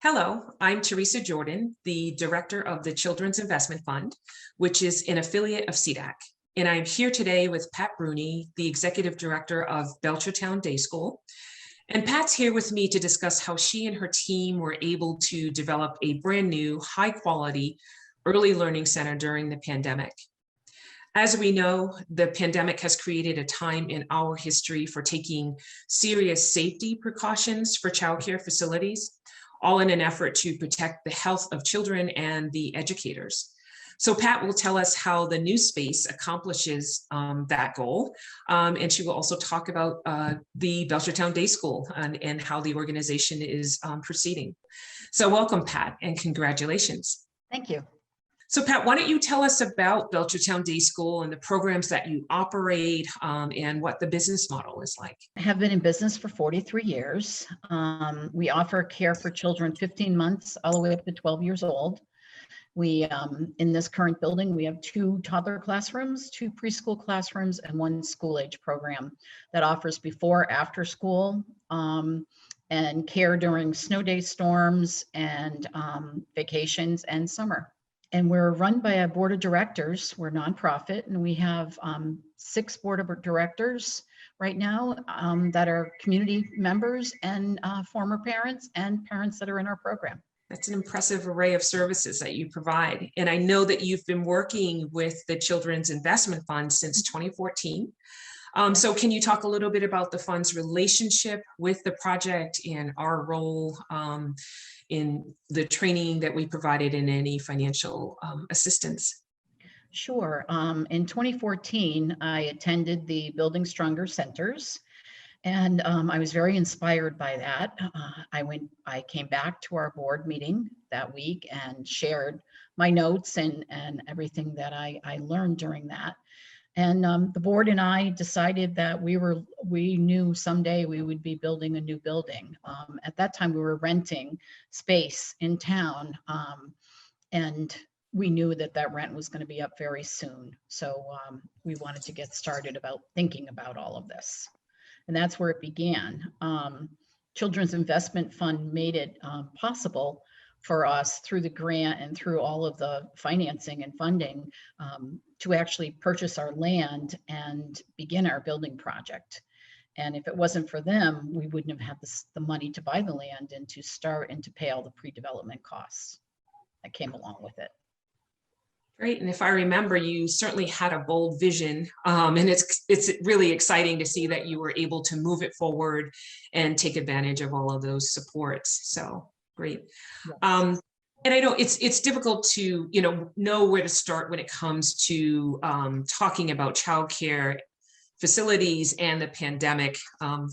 Hello, I'm Theresa Jordan, the director of the Children's Investment Fund, which is an affiliate of CDAC. And I'm here today with Pat Bruni, the executive director of Belchertown Day School. And Pat's here with me to discuss how she and her team were able to develop a brand new, high quality early learning center during the pandemic. As we know, the pandemic has created a time in our history for taking serious safety precautions for childcare facilities, all in an effort to protect the health of children and the educators. So Pat will tell us how the new space accomplishes that goal. And she will also talk about the Belchertown Day School and how the organization is proceeding. So welcome, Pat, and congratulations. Thank you. So Pat, why don't you tell us about Belchertown Day School and the programs that you operate and what the business model is like? I have been in business for 43 years. We offer care for children 15 months all the way up to 12 years old. We, in this current building, we have 2 toddler classrooms, 2 preschool classrooms, and 1 school age program that offers before, after school, and care during snow day storms and vacations and summer. And we're run by a board of directors. We're nonprofit, and we have 6 board of directors right now that are community members and former parents and parents that are in our program. That's an impressive array of services that you provide. And I know that you've been working with the Children's Investment Fund since 2014. So can you talk a little bit about the fund's relationship with the project and our role in the training that we provided and any financial assistance? Sure. In 2014, I attended the Building Stronger Centers, and I was very inspired by that. I came back to our board meeting that week and shared my notes and everything that I learned during that. And the board and I decided that we knew someday we would be building a new building. At that time, we were renting space in town, and we knew that rent was going to be up very soon. So we wanted to get started about thinking about all of this. And that's where it began. Children's Investment Fund made it possible for us through the grant and through all of the financing and funding to actually purchase our land and begin our building project. And if it wasn't for them, we wouldn't have had the money to buy the land and to start and to pay all the pre-development costs that came along with it. Great. And if I remember, you certainly had a bold vision, and it's really exciting to see that you were able to move it forward and take advantage of all of those supports. So great. Yes. And I know it's difficult to know where to start when it comes to talking about childcare facilities and the pandemic,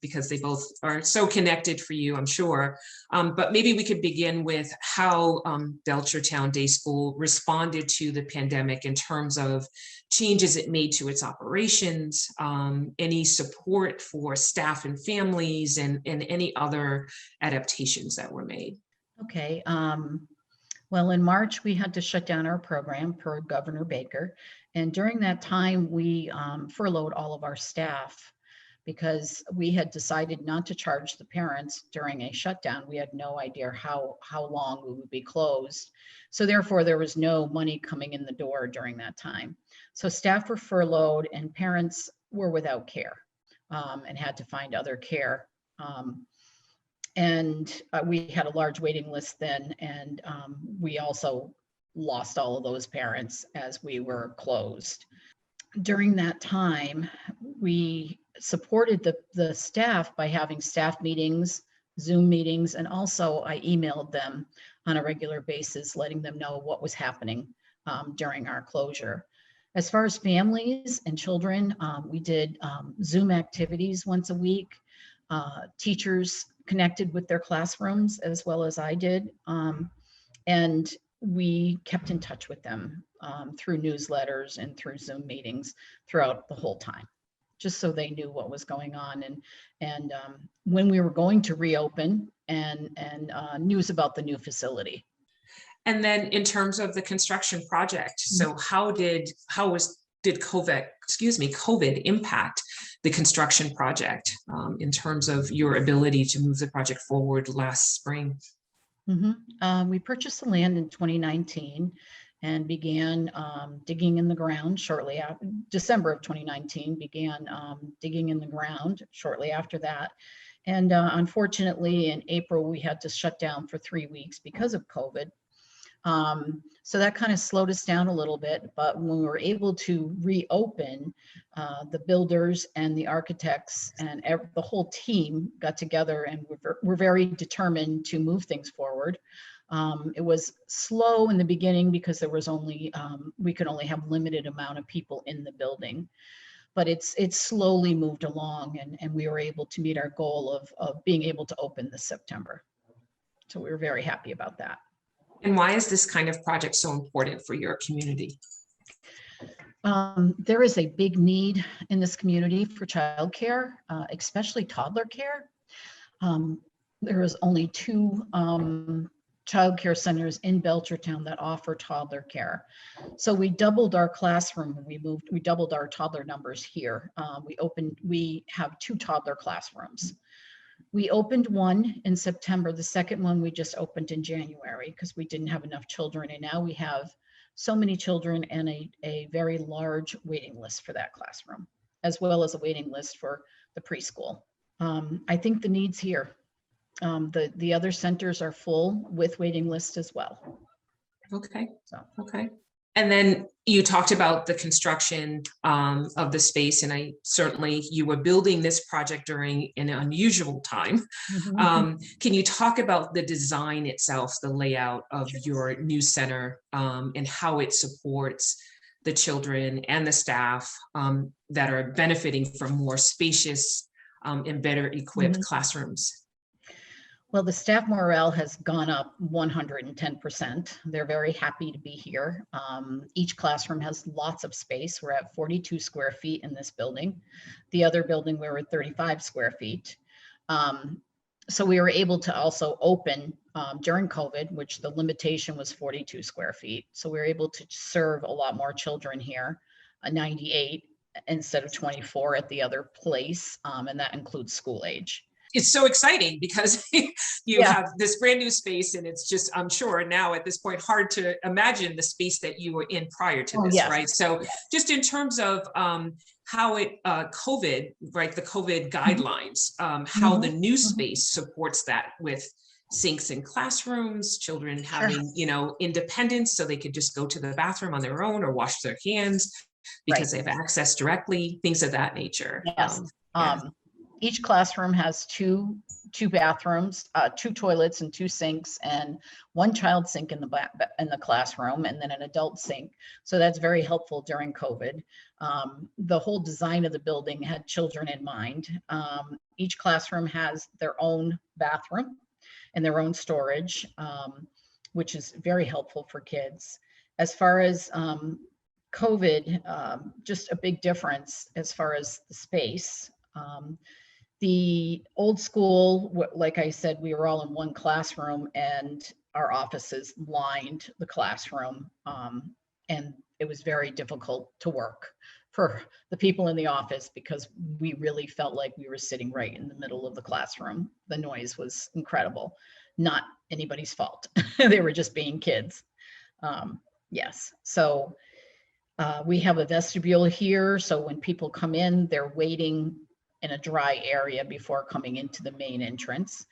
because they both are so connected for you, I'm sure. But maybe we could begin with how Belchertown Day School responded to the pandemic in terms of changes it made to its operations, any support for staff and families, and any other adaptations that were made. Okay. Well, in March, we had to shut down our program per Governor Baker. And during that time, we furloughed all of our staff because we had decided not to charge the parents during a shutdown. We had no idea how long we would be closed. So therefore, there was no money coming in the door during that time. So staff were furloughed and parents were without care and had to find other care. And we had a large waiting list then, and we also lost all of those parents as we were closed. During that time, we supported the staff by having staff meetings, Zoom meetings, and also I emailed them on a regular basis, letting them know what was happening during our closure. As far as families and children, we did Zoom activities once a week. Teachers connected with their classrooms as well as I did. And we kept in touch with them through newsletters and through Zoom meetings throughout the whole time, just so they knew what was going on and when we were going to reopen and news about the new facility. And then in terms of the construction project, so how did COVID impact the construction project in terms of your ability to move the project forward last spring? We purchased the land in 2019 and began digging in the ground shortly after. December of 2019 began digging in the ground shortly after that. And unfortunately, in April, we had to shut down for 3 weeks because of COVID. So that kind of slowed us down a little bit, but when we were able to reopen, the builders and the architects and the whole team got together and we're very determined to move things forward. It was slow in the beginning because there was only, we could only have limited amount of people in the building, but it's slowly moved along and we were able to meet our goal of being able to open this September. So we were very happy about that. And why is this kind of project so important for your community? There is a big need in this community for childcare, especially toddler care. There is only 2 childcare centers in Belchertown that offer toddler care. So we doubled our classroom. We doubled our toddler numbers here. We have 2 toddler classrooms. We opened one in September. The second one we just opened in January because we didn't have enough children. And now we have so many children and a very large waiting list for that classroom, as well as a waiting list for the preschool. I think the need's here. The other centers are full with waiting lists as well. Okay. So. Okay. And then you talked about the construction of the space, and you were building this project during an unusual time. Can you talk about the design itself, the layout of your new center, and how it supports the children and the staff that are benefiting from more spacious and better equipped classrooms? Well, the staff morale has gone up 110%. They're very happy to be here. Each classroom has lots of space. We're at 42 square feet in this building. The other building, we were at 35 square feet. So we were able to also open during COVID, which the limitation was 42 square feet. So we were able to serve a lot more children here, 98 instead of 24 at the other place, and that includes school age. It's so exciting because you have this brand new space, and it's just, I'm sure now at this point, hard to imagine the space that you were in prior to this, right? So just in terms of how COVID, right, the COVID guidelines, how the new space supports that with sinks in classrooms, children having, independence so they could just go to the bathroom on their own or wash their hands because they have access directly, things of that nature. Yes. Each classroom has two bathrooms, 2 toilets and 2 sinks, and 1 child sink in the classroom, and then an adult sink. So that's very helpful during COVID. The whole design of the building had children in mind. Each classroom has their own bathroom and their own storage, which is very helpful for kids. As far as COVID, just a big difference as far as the space. The old school, like I said, we were all in 1 classroom and our offices lined the classroom, and it was very difficult to work for the people in the office because we really felt like we were sitting right in the middle of the classroom. The noise was incredible, not anybody's fault. They were just being kids. Yes, so we have a vestibule here. So when people come in, they're waiting in a dry area before coming into the main entrance.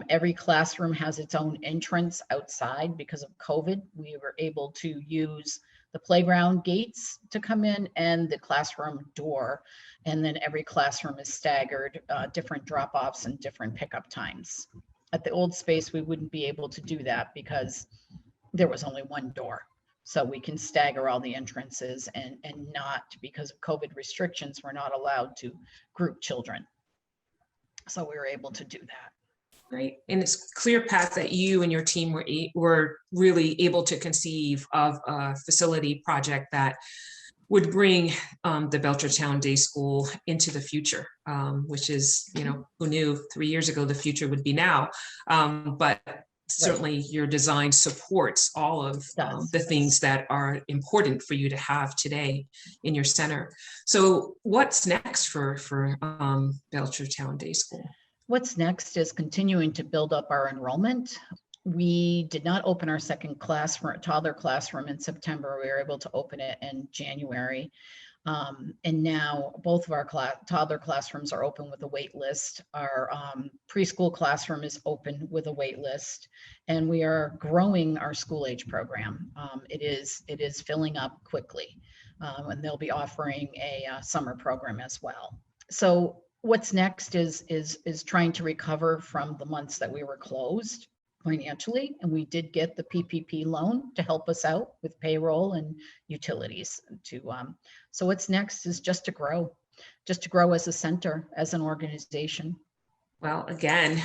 Every classroom has its own entrance outside. Because of COVID, we were able to use the playground gates to come in and the classroom door. And then every classroom is staggered, different drop-offs and different pickup times. At the old space, we wouldn't be able to do that because there was only 1 door. So we can stagger all the entrances and not, because of COVID restrictions, we're not allowed to group children. So we were able to do that. Great. And it's clear path that you and your team were really able to conceive of a facility project that would bring the Belchertown Day School into the future, which is, who knew 3 years ago the future would be now. But certainly your design supports all of the things that are important for you to have today in your center. So what's next for Belchertown Day School? What's next is continuing to build up our enrollment. We did not open our second toddler classroom in September. We were able to open it in January. And now both of our toddler classrooms are open with a wait list. Our preschool classroom is open with a wait list, and we are growing our school age program. It is filling up quickly, and they'll be offering a summer program as well. So what's next is trying to recover from the months that we were closed financially, and we did get the PPP loan to help us out with payroll and utilities. So what's next is just to grow as a center, as an organization. Well, again,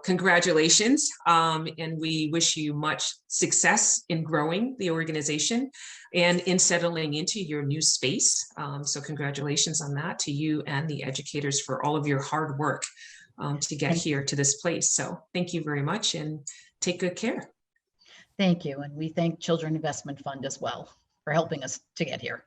congratulations, and we wish you much success in growing the organization and in settling into your new space. So congratulations on that to you and the educators for all of your hard work to get here to this place. So thank you very much, and take good care. Thank you. And we thank Children Investment Fund as well for helping us to get here.